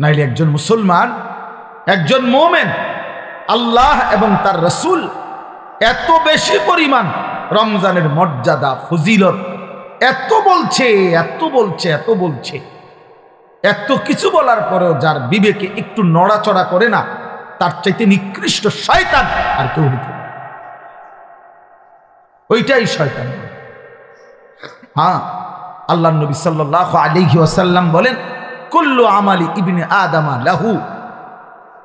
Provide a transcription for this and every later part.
নাইলে একজন মুসলমান, একজন মুমিন আল্লাহ এবং তার রাসূল এত বেশি পরিমাণ রমজানের মর্যাদা ফজিলত এত বলছে, এত কিছু বলার পরেও যার বিবেকে একটু নড়াচড়া করে না, তার চাইতে নিকৃষ্ট শয়তান আর কেউ হইতে পারে। ওইটাই শয়তান। হ্যাঁ, আল্লাহ নবী সাল্লাল্লাহু আলাইহি ওয়াসাল্লাম বলেন, কুল্লু আমালি ইবনে আদামা লাহু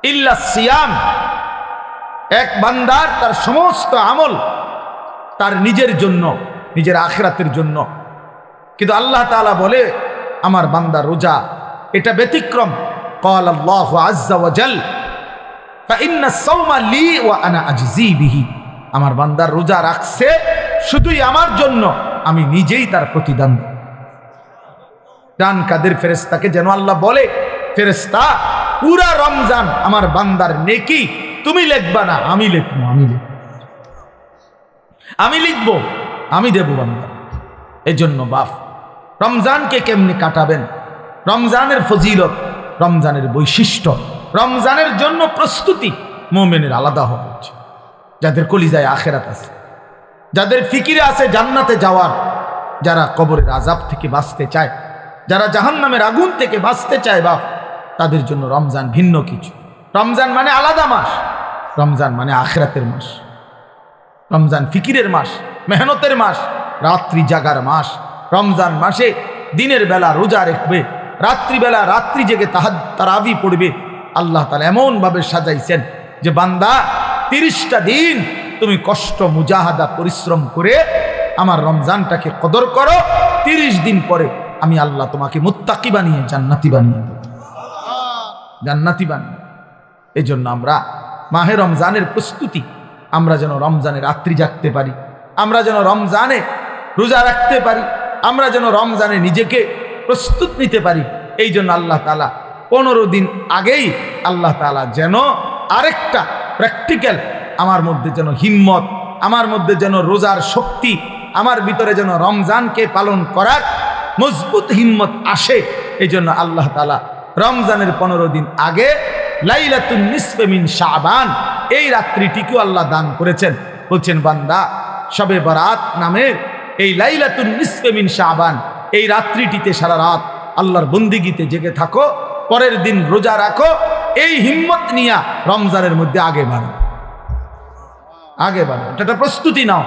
ইল্লা সিয়াম। এক বান্দার তার সমস্ত আমল তার নিজের জন্য, নিজের আখিরাতের জন্য, কিন্তু আল্লাহ তাআলা বলে আমার বান্দা রোজা এটা ব্যতিক্রম। ক্বাল আল্লাহু আযজা ওয়া জাল ফাইন্না সাওমা লি ওয়া আনা আজজি বিহি। আমার বান্দা রোজা রাখছে শুধুই আমার জন্য, আমি নিজেই তার প্রতিদান দেব। ডান কাদের ফেরেশতাকে যেন আল্লাহ বলে, ফেরেশতা পুরা রমজান আমার বান্দার নেকি তুমি লিখবা না, আমি লিখবো, আমি দেব বান্দা। এই জন্য বাপ রমজানকে কেমনি কাটাবেন, রমজানের ফজিলত, রমজানের বৈশিষ্ট্য, রমজানের জন্য প্রস্তুতি মুমিনের আলাদা হওয়া উচিত। যাদের কলিজায় আখিরাত আছে, যাদের ফিকিরে আছে জান্নাতে যাওয়ার, যারা কবরের আযাব থেকে বাঁচতে চায়, যারা জাহান্নামের আগুন থেকে বাঁচতে চায় বাপ, তাদের জন্য রমজান ভিন্ন কিছু। রমজান মানে আলাদা মাস, রমজান মানে আখিরাতের মাস, রমজান ফিকিরের মাস, মেহনতের মাস, রাত্রি জাগার মাস। রমজান মাসে দিনের বেলা রোজা রাখবে, রাত্রিবেলা রাত্রি জেগে তারাবি পড়বে। আল্লাহ তাআলা এমনভাবে সাজাইছেন যে বান্দা 30টা দিন তুমি কষ্ট মুজাহাদা পরিশ্রম করে আমার রমজানটাকে কদর করো, 30 দিন পরে আমি আল্লাহ তোমাকে মুত্তাকি বানিয়ে জান্নাতি বানিয়ে দেব, জান্নাতি বানিয়ে। এই জন্য আমরা মাহে রমজানের প্রস্তুতি, আমরা যেন রমজানে রাত্রি জাগতে পারি, আমরা যেন রমজানে রোজা রাখতে পারি, আমরা যেন রমজানে নিজেকে প্রস্তুত নিতে পারি। এই জন্য আল্লাহ তাআলা 15 দিন আগেই আল্লাহ তাআলা যেন আরেকটা প্র্যাকটিক্যাল আমার মধ্যে যেন হিম্মত, আমার মধ্যে যেন রোজার শক্তি, আমার ভিতরে যেন রমজানকে পালন করার মজবুত হিম্মত আসে। এই জন্য আল্লাহ তাআলা রমজানের 15 দিন আগে লাইলাতুন নিসফে মিন শাবান এই রাত্রিটিকেও আল্লাহ দান করেছেন। বলছেন বান্দা শবে বরাত নামের এই লাইলাতুন নিসফে মিন শাবান এই রাত্রিটিতে সারা রাত আল্লাহর বন্দিগিতে জেগে থাকো, পরের দিন রোজা রাখো। এই হিম্মত নিয়ে রমজানের মধ্যে আগে বাড়ো। এটা একটা প্রস্তুতি নাও,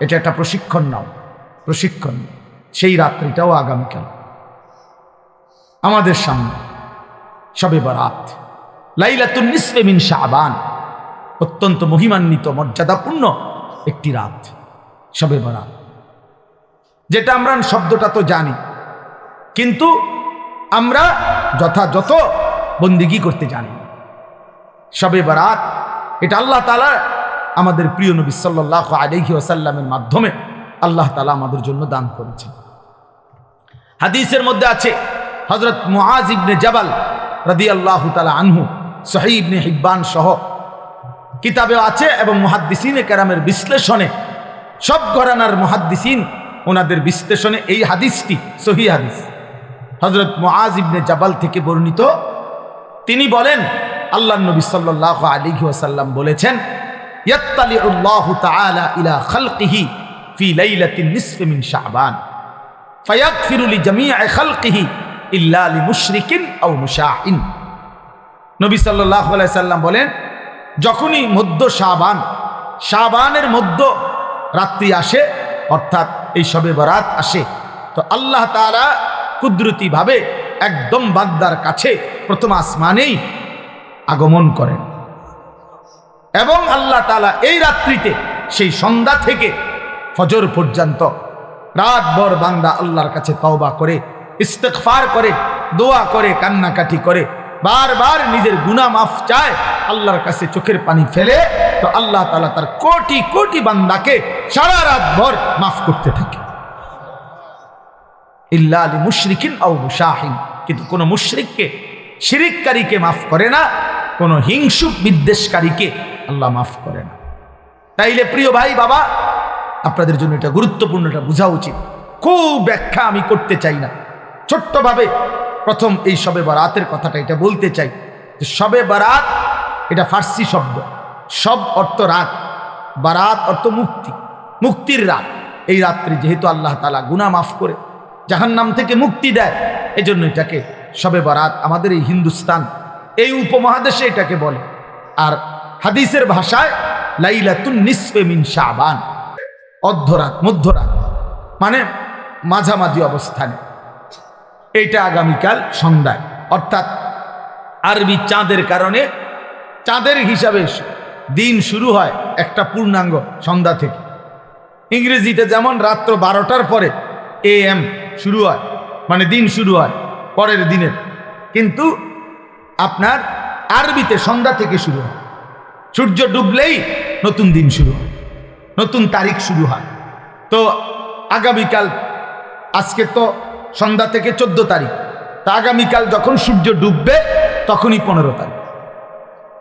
এটা একটা প্রশিক্ষণ নাও, প্রশিক্ষণ। সেই রাত্রিটাও আগামীকাল আমাদের সামনে। শবে বরাত লাইলাতুন নিসফে মিন শাবান, অত্যন্ত মহিমান্বিত মর্যাদাপূর্ণ একটি রাত শবে বরাত, যেটা আমরা শব্দটা তো জানি, কিন্তু আমরা যথাযথ বন্দিগি করতে জানি। শবে বরাত এটা আল্লাহ তাআলা আমাদের প্রিয় নবী সাল্লাল্লাহু আলাইহি ওয়াসাল্লামের মাধ্যমে আল্লাহ তাআলা আমাদের জন্য দান করেছেন। হাদিসের মধ্যে আছে হযরত মুআজ ইবনে জাবাল রাদিয়াল্লাহু তাআলা আনহু, সহিহ ইবনে হিব্বান সহ কিতাবে আছে, এবং মুহাদ্দিসিনে কেরামের বিশ্লেষণে, সব ঘরানার মুহাদ্দিসিন ওনাদের বিশ্লেষণে এই হাদিসটি সহিহ হাদিস। হযরত মুআজ ইবনে জাবাল থেকে বর্ণিত, তিনি বলেন আল্লাহর নবী সাল্লাল্লাহু আলাইহি ওয়াসাল্লাম বলেছেন, ইয়াত্তালিউল্লাহু তাআলা ইলা খালকিহি ফি লাইলাতিন নিসফি মিন শাবান ফায়াগফিরু লিজামিই খালকিহি ইল্লা লিমুশরিকিন আও মুশাহিন। নবী সাল্লাল্লাহু আলাইহি ওয়াসাল্লাম বলেন, যখনই মধ্য শাবানের মধ্য রাত্রি আসে, অর্থাৎ এই শবে বরাত আসে, তো আল্লাহ তাআলা কুদরতিভাবে একদম বান্দার কাছে প্রথম আসমানেই আগমন করেন, এবং আল্লাহ তাআলা এই রাত্রিতে সেই সন্ধ্যা থেকে ফজর পর্যন্ত রাতভর বান্দা আল্লাহর কাছে তওবা করে, ইস্তিগফার করে, দোয়া করে, কান্নাকাটি করে, বারবার নিজের গুনাহ মাফ চায়, আল্লাহর কাছে চোখের পানি ফেলে, তো আল্লাহ তাআলা তার কোটি কোটি বান্দাকে সারা রাত ভর মাফ করতে থাকে। ইল্লা লিমুশরিকিন আও মুশাহিন, কিন্তু কোন মুশরিককে, শিরিককারীকে মাফ করে না, কোন হিংসুক বিদ্বেষকারীকে আল্লাহ মাফ করে না। তাইলে প্রিয় ভাই বাবা, আপনাদের জন্য এটা গুরুত্বপূর্ণ, এটা বোঝা উচিত। খুব ব্যাখ্যা আমি করতে চাই না, ছোট্টভাবে প্রথম এই শবে বরাতের কথাটা এটা বলতে চাই যে শবে বরাত এটা ফার্সি শব্দ। সব অর্থ রাত, বারাত অর্থ মুক্তি, মুক্তির রাত। এই রাত্রি যেহেতু আল্লাহ তাআলা গুনাহ মাফ করে জাহান্নাম থেকে মুক্তি দেয়, এজন্য এটাকে শবে বরাত আমাদের এই হিন্দুস্তান, এই উপমহাদেশে এটাকে বলে। আর হাদিসের ভাষায় লাইলাতুন নিসফে মিন শাবান, অর্ধরাত, মধ্যরাত, মানে মাঝামাঝি অবস্থানে। এইটা আগামীকাল সন্ধ্যায়, অর্থাৎ আরবি চাঁদের কারণে চাঁদের হিসাবে দিন শুরু হয় একটা পূর্ণাঙ্গ সন্ধ্যা থেকে। ইংরেজিতে যেমন রাত্র 12টার পরে AM শুরু হয়, মানে দিন শুরু হয় পরের দিনের, কিন্তু আপনার আরবিতে সন্ধ্যা থেকে শুরু হয়। সূর্য ডুবলেই নতুন দিন শুরু হয়, নতুন তারিখ শুরু হয়। তো আগামীকাল, আজকে তো সন্ধ্যা থেকে 14 তারিখ, তা আগামীকাল যখন সূর্য ডুববে তখনই 15 তারিখ,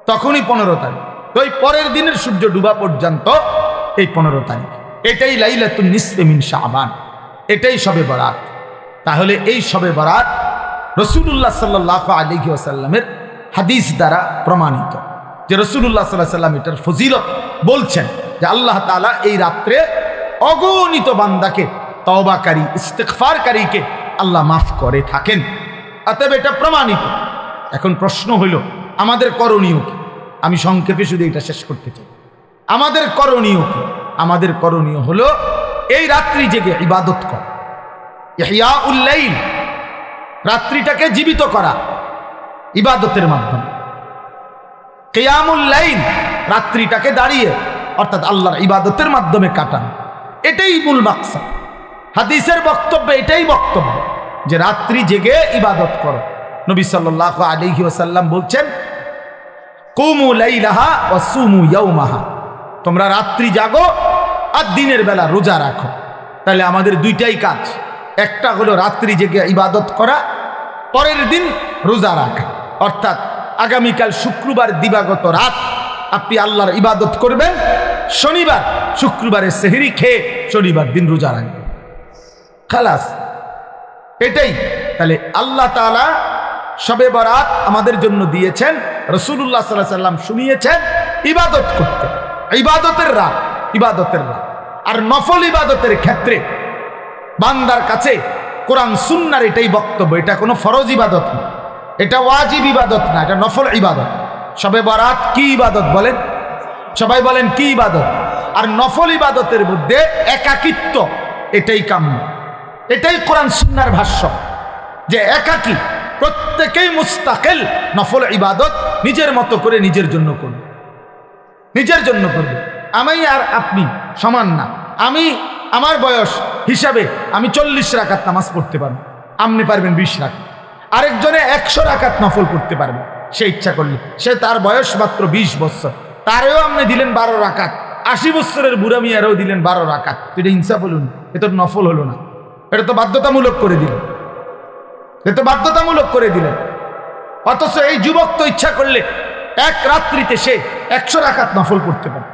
তখনই 15 তারিখ। তো এই পরের দিনের সূর্য ডুবা পর্যন্ত এই 15 তারিখ, এটাই লাইলাতুন নিসফে মিন শাবান, এটাই শবে বরাত। তাহলে এই শবে বরাত রাসূলুল্লাহ সাল্লাল্লাহু আলাইহি ওয়াসাল্লামের হাদিস দ্বারা প্রমাণিত যে রাসূলুল্লাহ সাল্লাল্লাহু আলাইহি ওয়াসাল্লাম এটার ফজিলত বলছেন যে আল্লাহ তাআলা এই রাত্রে অগণিত বান্দাকে, তওবাকারী, ইস্তিগফারকারীকে আল্লাহ মাফ করে থাকেন। অতএব এটা প্রমাণিত। এখন প্রশ্ন হইল আমাদের করণীয় কি? আমি সংক্ষেপে শুধু এটা শেষ করতে চাই। আমাদের করণীয় কি? আমাদের করণীয় হলো এই রাত্রি জেগে ইবাদত করা, ইহয়াউল লাইল, রাত্রিটাকে জীবিত করা ইবাদতের মাধ্যমে। কিয়ামুল লাইল, রাত্রিটাকে দাঁড়িয়ে অর্থাৎ আল্লাহর ইবাদতের মাধ্যমে কাটানো, এটাই মূল মাকসাদ। হাদিসের বক্তব্যে এটাই বক্তব্য যে রাত্রি জেগে ইবাদত করো। নবী সাল্লাল্লাহু আলাইহি ওয়াসাল্লাম বলছেন কুমু লাইলাহা ওয়া সুমু ইয়াওমাহা, তোমরা রাত্রি জাগো আর দিনের বেলা রোজা রাখো। তাহলে আমাদের দুইটাই কাজ, একটা হলো রাত্রি জেগে ইবাদত করা, পরের দিন রোজা রাখা। অর্থাৎ আগামীকাল শুক্রবার দিবাগত রাত আপনি আল্লাহর ইবাদত করবেন, শনিবার শুক্রবারের সেহরি খেয়ে শনিবার দিন রোজা রাখবেন, খালাস, এটাই। তাহলে আল্লাহ তাআলা শবে বরাত আমাদের জন্য দিয়েছেন, রাসূলুল্লাহ সাল্লাল্লাহু আলাইহি ওয়াসাল্লাম শুনিয়েছেন ইবাদত করতে, ইবাদতের রাত, ইবাদতের রাত। আর নফল ইবাদতের ক্ষেত্রে বান্দার কাছে কোরআন সুন্নাহর এটাই বক্তব্য, এটা কোনো ফরজ ইবাদত না, এটা ওয়াজিব ইবাদত না, এটা নফল ইবাদত। শবে বরাত কি ইবাদত বলেন? সবাই বলেন কি ইবাদত? আর নফল ইবাদতের মধ্যে একাকিত্ব, এটাই কাম্য, এটাই কোরআন সুন্নাহর ভাষ্য যে একাকী, প্রত্যেকেই মুস্তাকিল নফল ইবাদত নিজের মতো করে নিজের জন্য করবে, নিজের জন্য করবে। আমি আর আপনি সমান না। আমি আমার বয়স হিসাবে আমি 40 রাকাত নামাজ পড়তে পারবো, আপনি পারবেন 20 রাকাত। আরেকজনে 100 রাকাত নফল করতে পারবে সে ইচ্ছা করলে। সে তার বয়স মাত্র 20 বছর, তারেও আপনি দিলেন 12 রাকাত, 80 বছরের বুড়া মিয়ারও দিলেন 12 রাকাত। এটা ইনসাফ হলো না, এটা তো নফল হলো না, এটা তো বাধ্যতামূলক করে দিলেন, এটা তো বাধ্যতামূলক করে দিলেন। অথচ এই যুবক তো ইচ্ছা করলে এক রাত্রিতে সে 100 রাকাত নফল করতে পারত,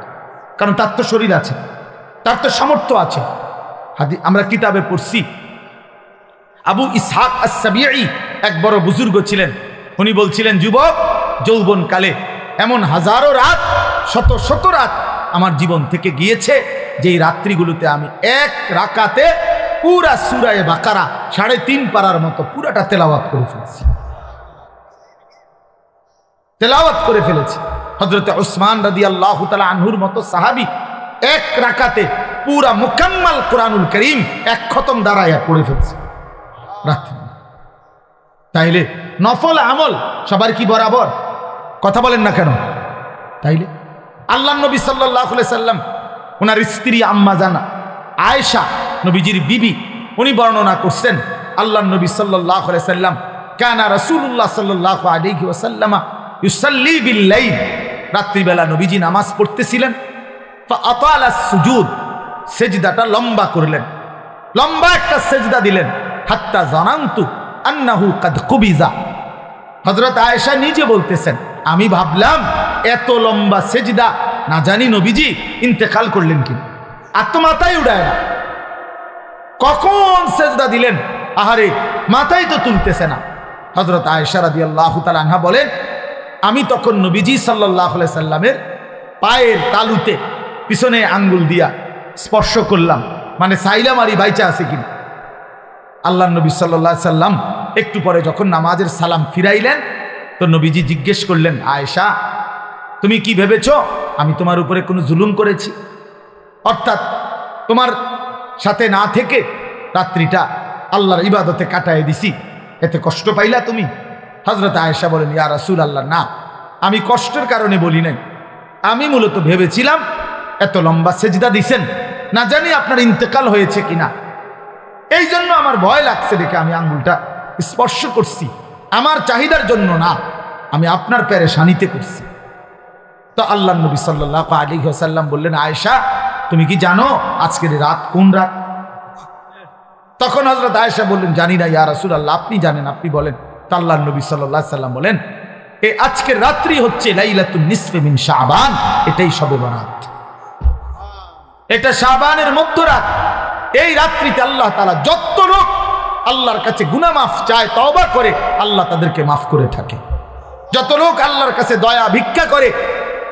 কারণ তার তো শরীর আছে, তার তো সামর্থ্য আছে। আমরা কিতাবে পড়ছি আবু ইসহাক আস-সাবিঈ এক বড় বুজুর্গ ছিলেন। উনি বলছিলেন, যুবক যৌবনকালে এমন হাজারো রাত, শত শত রাত আমার জীবন থেকে গিয়েছে, যেই রাত্রিগুলোতে আমি এক রাকাতে পুরা সূরা বাকারা 3.5 পারার মতো পুরাটা তেলাওয়াত করে ফেলেছি, তেলাওয়াত করে ফেলেছি। হযরত উসমান রাদিয়াল্লাহু তাআলা আনহুর মতো সাহাবী এক রাকাতে পুরা মুকাম্মাল কোরআনুল কারীম এক খতম দাঁড়ায়া পড়ে ফেলেছে রাত্রি। তাইলে নফল আমল সবার কি বরাবর? কথা বলেন না কেন? তাইলে আল্লাহর নবী সাল্লাল্লাহু আলাইহি সাল্লাম, ওনার স্ত্রী আম্মা জানা আয়েশা, নবীজির বিবি, উনি বর্ণনা করছেন আল্লাহর নবী সাল্লাল্লাহু আলাইহি সাল্লাম কানা রাসূলুল্লাহ সাল্লাল্লাহু আলাইহি ওয়াসাল্লাম ইউসাল্লি বিল লাইল, রাত্রিবেলা নবীজি নামাজ পড়তেছিলেন। ফাআতালা সুজুদ, সেজদাটা লম্বা করলেন, লম্বা একটা সেজদা দিলেন। হাত্তা জানান্তু আন্নাহু কাদ কুবিজা, হযরত আয়েশা নিজে বলতেছেন, আমি ভাবলাম এত লম্বা সেজদা না জানি নবীজি ইন্তেকাল করলেন কি, আর তো মাথায় উড়ায় না, কখন সেজদা দিলেন, আহারে মাথায় তো তুলতেছে না। হযরত আয়েশা রাদিয়াল্লাহু তাআলা আনহা বলেন, আমি তখন নবীজি সাল্লাল্লাহু আলাইহি সাল্লামের পায়ের তালুতে পিছনে আঙ্গুল দিয়া স্পর্শ করলাম, মানে সাইলাম আরি বাইচা আছে কিনা। আল্লাহ নবী সাল্লাল্লাহু আলাইহি সাল্লাম একটু পরে যখন নামাজের সালাম ফিরাইলেন, তো নবীজি জিজ্ঞেস করলেন, আয়েশা তুমি কি ভেবেছো আমি তোমার উপরে কোনো জুলুম করেছি? অর্থাৎ তোমার সাথে না থেকে রাত্রিটা আল্লাহর ইবাদতে কাটায় দিছি, এতে কষ্ট পাইলা তুমি? হযরত আয়েশা বলেন, ইয়া রাসূলুল্লাহ, না, আমি কষ্টের কারণে বলি নাই, আমি মূলত ভেবেছিলাম এত লম্বা সেজদা দিছেন, না জানি আপনার ইন্তেকাল হয়েছে কিনা, এই জন্য আমার ভয় লাগছে দেখে আমি আঙ্গুলটা স্পর্শ করছি, আমার চাহিদার জন্য না, আমি আপনার পেরেশানিতে করছি। তো আল্লাহ নবী সাল্লাল্লাহু আলাইহি ওয়াসাল্লাম বললেন, আয়েশা তুমি কি জানো আজকের রাত কোন রাত? তখন হযরত আয়েশা বললেন, জানি না ইয়া রাসূলুল্লাহ, আপনি জানেন, আপনি বলেন। তো আল্লাহ নবী সাল্লাল্লাহু আলাইহি সাল্লাম বলেন, এই আজকের রাত্রি হচ্ছে লাইলাতুন নিসফে মিন শাবান, এটাই শবে বরাত, এটা শাবানের মধ্যরাত। এই রাত্রিতে আল্লাহ তাআলা যত লোক আল্লাহর কাছে গুনাহ মাফ চায়, তওবা করে, আল্লাহ তাদেরকে মাফ করে থাকে। যত লোক আল্লাহর কাছে দয়া ভিক্ষা করে,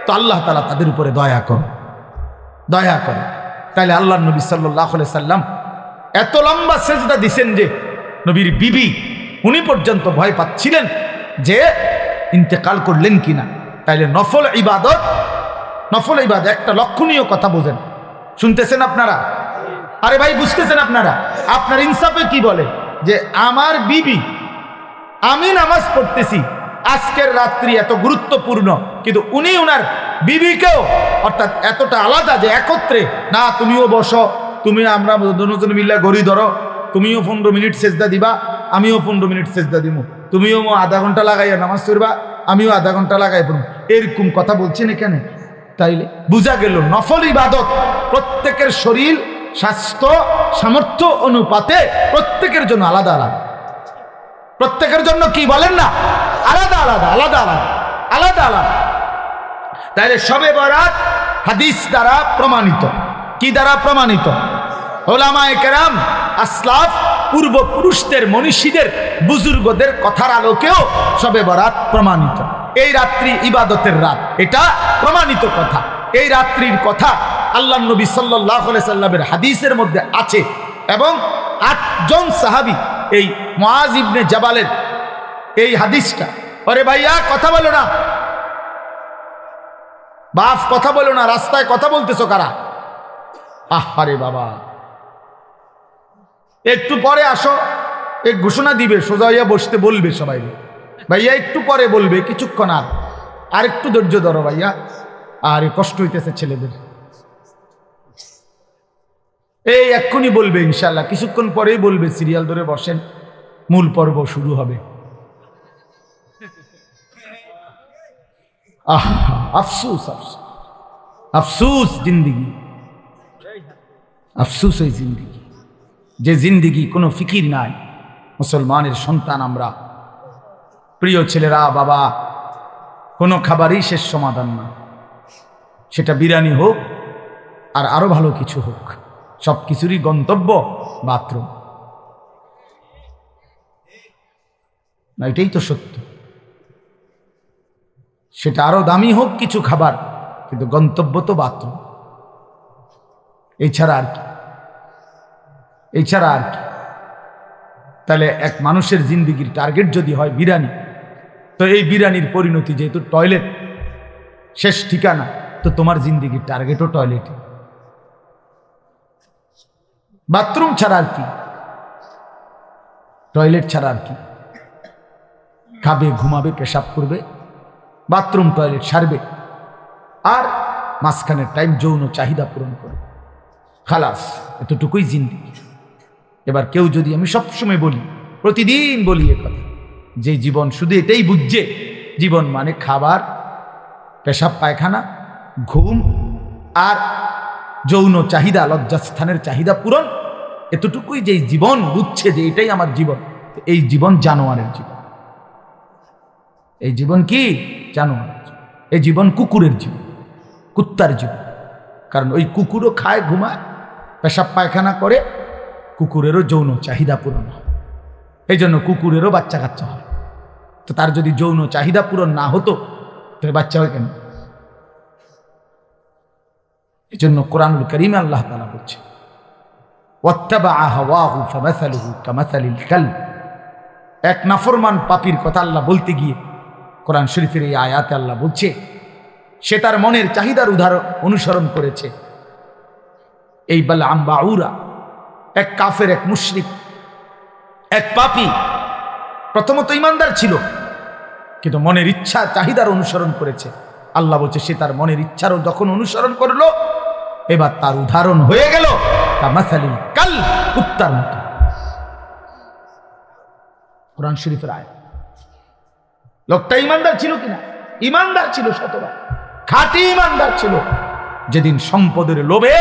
তো আল্লাহ তাআলা তাদের উপরে দয়া করে। তাইলে আল্লাহ নবী সাল্লাল্লাহু আলাইহি সাল্লাম এত লম্বা সেজদা দিছেন যে নবীর বিবি উনি পর্যন্ত ভয় পাচ্ছিলেন যে ইন্তেকাল করলেন কিনা। তাইলে নফল ইবাদত একটা লক্ষণীয় কথা বোঝেন, শুনতেছেন আপনারা? আরে ভাই বুঝতেছেন আপনারা? আপনার ইনসাফে কি বলে যে আমার বিবি, আমি নামাজ পড়তেছি, আজকের রাত্রি এত গুরুত্বপূর্ণ, কিন্তু উনি ওনার বিবিকেও অর্থাৎ এতটা আলাদা যে একত্রে না, তুমিও বসো, তুমি আমরা দুজন মিল্লা গড়ি ধরো, তুমিও 15 মিনিট সেজদা দিবা, আমিও 15 মিনিট সেজদা দিব, তুমিও আধা ঘন্টা লাগাইয়া নামাজ পড়বা, আমিও আধা ঘন্টা লাগাই পড়ব, এরকম কথা বলছেন এখানে। তাইলে বোঝা গেল নফল ইবাদত প্রত্যেকের শরীর স্বাস্থ্য সামর্থ্য অনুপাতে প্রত্যেকের জন্য আলাদা আলাদা, প্রত্যেকের জন্য কি বলেন না, আলাদা আলাদা। তাইলে শবে বরাত হাদিস দ্বারা প্রমাণিত। কি দ্বারা প্রমাণিত? উলামায়ে কেরাম, আসলাফ, পূর্বপুরুষদের, মনীষীদের, বুজুর্গদের কথার আলোকেও শবে বরাত প্রমাণিত। এই রাত্রি ইবাদতের রাত, এটা প্রমাণিত কথা। এই রাত্রির কথা আল্লাহ নবী সাল্লাল্লাহু আলাইহি সাল্লামের হাদিসের মধ্যে আছে, এবং 8 জন সাহাবী এই মুআজ ইবনে জাবালের এই হাদিসটা, আরে ভাইয়া কথা বলো না, বাপ কথা বলো না, রাস্তায় কথা বলতেছো কারা? আরে বাবা, একটু পরে আসো, এক ঘোষণা দিবে, সোজা হইয়া বসতে বলবে সবাই, ভাইয়া একটু পরে বলবে, কিছুক্ষণ আর একটু ধৈর্য ধরো ভাইয়া, আর কষ্ট হইতেছে ছেলেদের, এই এক্ষুনি বলবে ইনশাল্লাহ, কিছুক্ষণ পরেই বলবে, সিরিয়াল ধরে বসেন, মূল পর্ব শুরু হবে। আফসোস আফসোস জিন্দিগি, আফসোস এই জিন্দিগি, যে জিন্দিগি কোনো ফিকির নাই। মুসলমানের সন্তান আমরা, প্রিয় ছেলেরা, বাবা, কোনো খাবারই শেষ সমাধান না, সেটা বিরিয়ানি হোক আর আরো ভালো কিছু হোক, সব কিছুরই গন্তব্য বাথরুম, না? এটাই তো সত্য। সেটা আরো দামি হোক কিছু খাবার, কিন্তু গন্তব্য তো বাথরুম। এছাড়া আর কি? তাহলে এক মানুষের জিন্দিগির টার্গেট যদি হয় বিরিয়ানি, তো এই বিরিয়ানির পরিণতি যেহেতু টয়লেট শেষ ঠিকানা, তো তোমার জিন্দিগির টার্গেটও টয়লেট। বাথরুম ছাড়া আর কি? টয়লেট ছাড়া আর কি? খাবে, ঘুমাবে, পেশাব করবে, বাথরুম টয়লেট সারবে, আর মাঝখানের টাইম যৌন চাহিদা পূরণ করবে, খালাস, এতটুকুই জিন্দিগি। এবার কেউ যদি, আমি সবসময় বলি, প্রতিদিন বলি এ কথা, যে জীবন শুধু এটাই বুঝছে, জীবন মানে খাবার, পেশাব পায়খানা, ঘুম আর যৌন চাহিদা, লজ্জাস্থানের চাহিদা পূরণ, এতটুকুই যে জীবন বুঝছে যে এটাই আমার জীবন, এই জীবন জানোয়ারের জীবন। এই জীবন কি? জানোয়ারের জীবন। এই জীবন কুকুরের জীবন, কুত্তার জীবন। কারণ ওই কুকুরও খায়, ঘুমায়, পেশাব পায়খানা করে, কুকুরেরও যৌন চাহিদা পূরণ হয়, এই জন্য কুকুরেরও বাচ্চা কাচ্চা হয়। তো তার যদি যৌন চাহিদা পূরণ না হতো তবে বাচ্চা হয় কেন? এই জন্য কোরআনুল কারীমে আল্লাহ তাআলা বলছে, ওয়াত্তাবাআ হাওয়াহু ফামাসালুহু কামাসালিল কালব। এক নাফরমান পাপীর কথা আল্লাহ বলতে গিয়ে কোরআন শরীফের এই আয়াতে আল্লাহ বলছে সে তার মনের চাহিদার অনুসরণ করেছে। এই বালআম বাউরা, এক কাফের, এক মুশরিক, এক পাপী, প্রথমত ইমানদার ছিল কিন্তু মনের ইচ্ছা চাহিদার অনুসরণ করেছে। আল্লাহ বলছে সে তার মনের ইচ্ছারও যখন অনুসরণ করলো, এবার তার উদাহরণ হয়ে গেল কামাসালিল কালব, কুত্তার মতো। কোরআন শরীফের আয়াত। লোকটা ইমানদার ছিল কিনা? ইমানদার ছিল, শতবার খাঁটি ইমানদার ছিল। যেদিন সম্পদের লোভে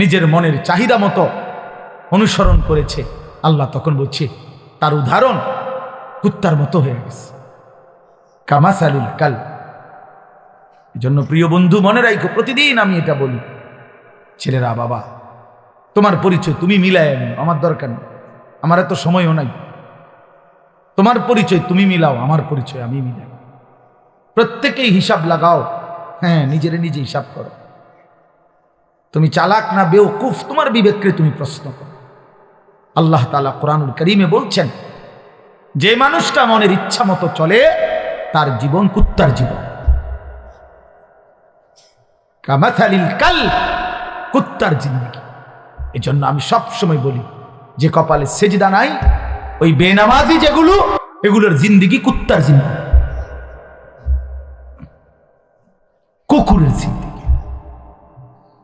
নিজের মনের চাহিদা মতো অনুসরণ করেছে, আল্লাহ তখন বলছে তার উদাহরণ কুত্তার মতো হয়ে গেছে, কামাসালিল কালব। এই জন্য প্রিয় বন্ধু মনে রাখো, প্রতিদিন আমি এটা বলি, ছেলেরা বাবা তোমার পরিচয় তুমি মিলাই আনো, আমার দরকার নেই, আমার এত সময়ও নাই। তোমার পরিচয় তুমি মিলাও, আমার পরিচয় আমি মিলাই। প্রত্যেকেই হিসাব লাগাও, হ্যাঁ নিজের নিজে হিসাব করো। তুমি চালাক না বেওকুফ, তোমার বিবেককে তুমি প্রশ্ন করো। আল্লাহ তাআলা কোরআনুল কারীমে বলছেন যে মানুষটা মনের ইচ্ছা মতো চলে তার জীবন কুত্তার জীবন, কামাসালিল কালব, কুত্তার জিন্দেগি। এই জন্য আমি সবসময় বলি যে কপালে সেজদা নাই, ওই বেনামাজি যেগুলো, এগুলোর জিন্দেগি কুত্তার জিন্দেগি, কুকুরের জিন্দেগি।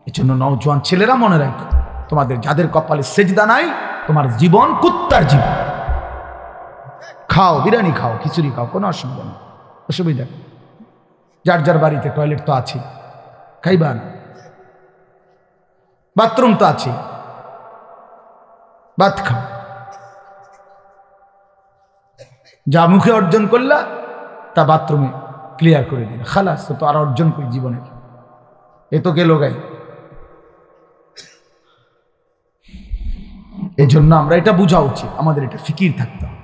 এই জন্য নওজোয়ান ছেলেরা মনে রাখো, তোমাদের যাদের কপালে সেজদা নাই, তোমার জীবন কুত্তার জীবন। খাও বিরিয়ানি, খাও খিচুড়ি, খাও, কোনো অসুবিধা নেই, অসুবিধা। যার যার বাড়িতে টয়লেট তো আছে, খাইবা না, বাথরুম তো আছে, ভাত খাও। যা মুখে অর্জন করলা তা বাথরুমে ক্লিয়ার করে দিল, খালাস। তো আর অর্জন করি জীবনের, এ তো গেল গাই। এই জন্য আমরা এটা বোঝা উচিত, আমাদের এটা ফিকির থাকতে হবে।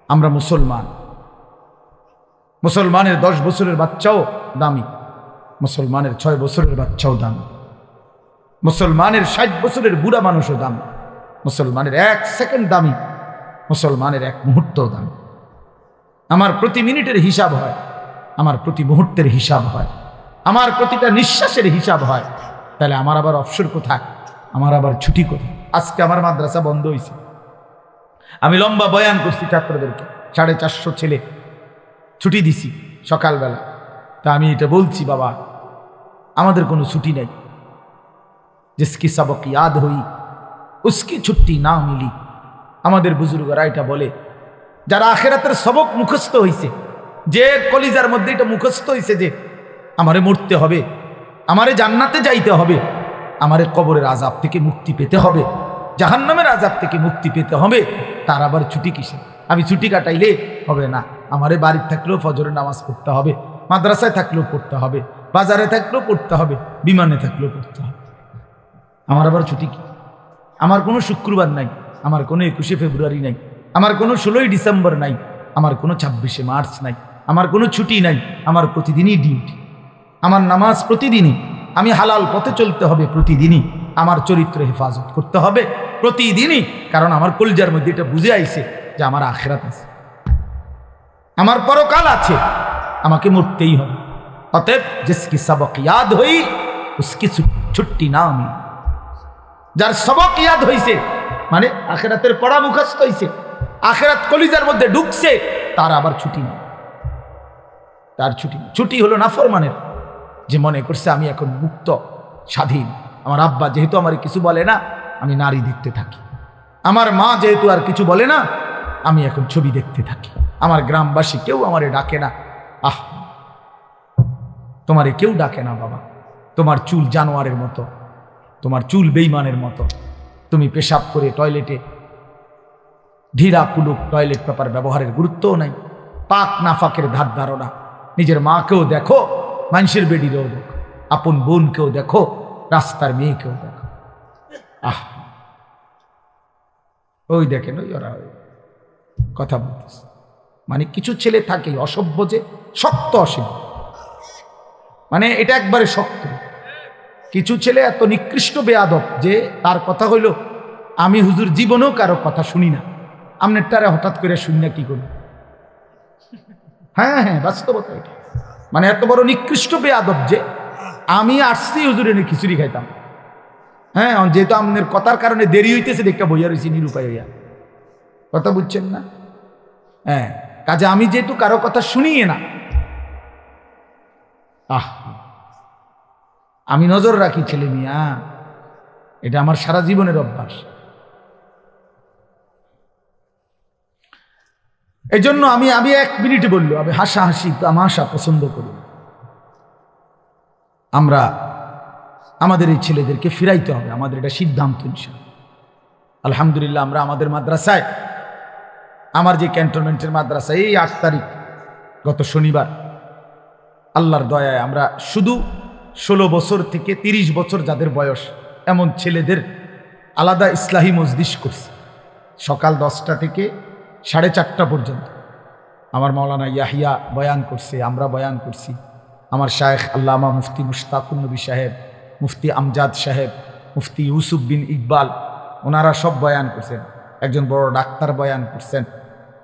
আমরা মুসলমান, মুসলমানের 10 বছরের বাচ্চাও দামি, মুসলমানের 6 বছরের বাচ্চাও দামি, মুসলমানের 60 বছরের বুড়া মানুষও দামি, মুসলমানের 1 সেকেন্ড দামি, মুসলমানের 1 মুহূর্তও দামি। আমার প্রতি মিনিটের হিসাব হয়, আমার প্রতি মুহূর্তের হিসাব হয়, আমার প্রতিটা নিঃশ্বাসের হিসাব হয়। তাহলে আমার আবার অবসর কোথায়? আমার আবার ছুটি কোথায়? আজকে আমার মাদ্রাসা বন্ধ হয়েছে, আমি লম্বা বয়ান করছি ছাত্রদেরকে, 450 ছেলে ছুটি দিছি সকালবেলা। তা আমি এটা বলছি, বাবা আমাদের কোনো ছুটি নেই। জিসকি সবক ইয়াদ হই উসকি ছুটি না মিলি। আমাদের বুজুর্গরা এটা বলে, যারা আখিরাতের সবক মুখস্থ হইছে, যে কলিজার মধ্যে এটা মুখস্থ হইছে যে আমারে মরতে হবে, আমারে জান্নাতে যাইতে হবে, আমারে কবরের আযাব থেকে মুক্তি পেতে হবে, জাহান্নামের আযাব থেকে মুক্তি পেতে হবে, তার আবার ছুটি কিসে? আমি ছুটি কাটাইলে হবে না, আমারে বাড়িতে থাকলেও ফজরের নামাজ পড়তে হবে, মাদ্রাসায় থাকলেও পড়তে হবে, বাজারে থাকলেও পড়তে হবে, বিমানে থাকলেও পড়তে হবে। আমার আবার ছুটি কি? আমার কোনো শুক্রবার নাই, আমার কোনো 21শে ফেব্রুয়ারি নাই, আমার কোনো 16ই ডিসেম্বর নাই, আমার কোনো 26শে মার্চ নাই, আমার কোনো ছুটি নাই। আমার প্রতিদিনই ডিউটি, আমার নামাজ প্রতিদিনই, আমি হালাল পথে চলতে হবে প্রতিদিনই, আমার চরিত্র হেফাজত করতে হবে প্রতিদিনই, কারণ আমার কলিজার মধ্যে এটা বুঝে আইছে যে আমার আখিরাত আছে, আমার পরকাল আছে, আমাকে মরতেই হবে। অতএব জিসকি সবক ইয়াদ হই উসকি ছুটি না আমি। যার সবক ইয়াদ হইছে মানে আখিরাতের পড়া মুখস্থ হইছে, আখিরাত কলিজার মধ্যে ঢুকছে, তার আবার ছুটি নেই, তার ছুটি। ছুটি হলো নাফরমানের, যে মনে করছে আমি এখন মুক্ত স্বাধীন, আমার আব্বা যেহেতু আমার কিছু বলে না আমি নারী দেখতে থাকি, আমার মা যেহেতু আর কিছু বলে না আমি এখন ছবি দেখতে থাকি, আমার গ্রামবাসী কেউ আমারে ডাকে না। আহ, তোমারে কেউ ডাকে না বাবা, তোমার চুল জানোয়ারের মতো, তোমার চুল বেঈমানের মতো, তুমি পেশাব করে টয়লেটে ঢিলা কুলুক টয়লেট পেপার ব্যবহারের গুরুত্বও নাই, পাক নাফাকের ধার ধারণা। নিজের মাকেও দেখো, মানুষের বেডিরেও দেখো, আপন বোনকেও দেখো, রাস্তার মেয়েকেও দেখো। আহ, ওই দেখেন ওই ওরা কথা বলতেছে। মানে কিছু ছেলে থাকে অসভ্য, যে শক্ত অসীম, মানে এটা একবারে শক্ত। কিছু ছেলে এত নিকৃষ্ট বেয়াদব যে তার কথা হইল, আমি হুজুর জীবনেও কারো কথা শুনি না, আপনারটারে হঠাৎ করে শুনি না কি করব। হ্যাঁ হ্যাঁ, বাস্তবতা এটা। মানে এত বড় নিকৃষ্ট বেয়াদব যে আমি আসছি হুজুর এনে খিচুড়ি খাইতাম। হ্যাঁ, যেহেতু আপনার কথার কারণে দেরি হইতেছে দেখা বইয়া রয়েছি নিরুপায় হইয়া। কথা বুঝছেন না? হ্যাঁ, কাজে আমি যেহেতু কারো কথা শুনিয়ে না, আমি নজর রাখি ছেলে মিয়া, এটা আমার সারা জীবনের অভ্যাস। এই জন্য আমি 1 মিনিটে বললো, আমি হাসাহাসি তামাশা পছন্দ করি। আমরা আমাদের এই ছেলেদেরকে ফিরাইতে হবে, আমাদের এটা সিদ্ধান্ত। আলহামদুলিল্লাহ, আমরা আমাদের মাদ্রাসায়, আমার যে ক্যান্টনমেন্টের মাদ্রাসা, এই 8 তারিখ গত শনিবার আল্লাহর দয়ায় আমরা শুধু 16 বছর থেকে 30 বছর যাদের বয়স এমন ছেলেদের আলাদা ইসলাহি মজলিস করছি। সকাল 10টা থেকে 4:30 পর্যন্ত আমার মাওলানা ইয়াহিয়া বয়ান করছে, আমরা বয়ান করছি। আমার শায়েখ আল্লামা মুফতি মুশতাকুন নবী সাহেব, মুফতি আমজাদ সাহেব, মুফতি ইউসুফ বিন ইকবাল, ওনারা সব বয়ান করছেন। একজন বড় ডাক্তার বয়ান করছেন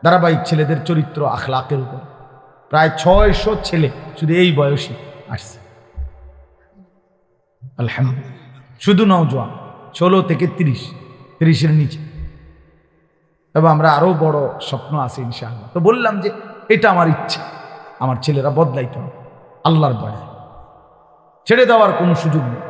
ধারাবাহিক ছেলেদের চরিত্র আখলাকের উপর। প্রায় 600 ছেলে শুধু এই বয়সে আসছে। আলহামদুলিল্লাহ, শুধু নওজোয়ান 16 থেকে 30-এর নিচে। এবং আমরা আরো বড় স্বপ্ন আছে ইনশাআল্লাহ। তো বললাম যে এটা আমার ইচ্ছা, আমার ছেলেরা বদলাইতে হবে আল্লাহর দয়ায়, ছেড়ে দেওয়ার কোনো সুযোগ নেই।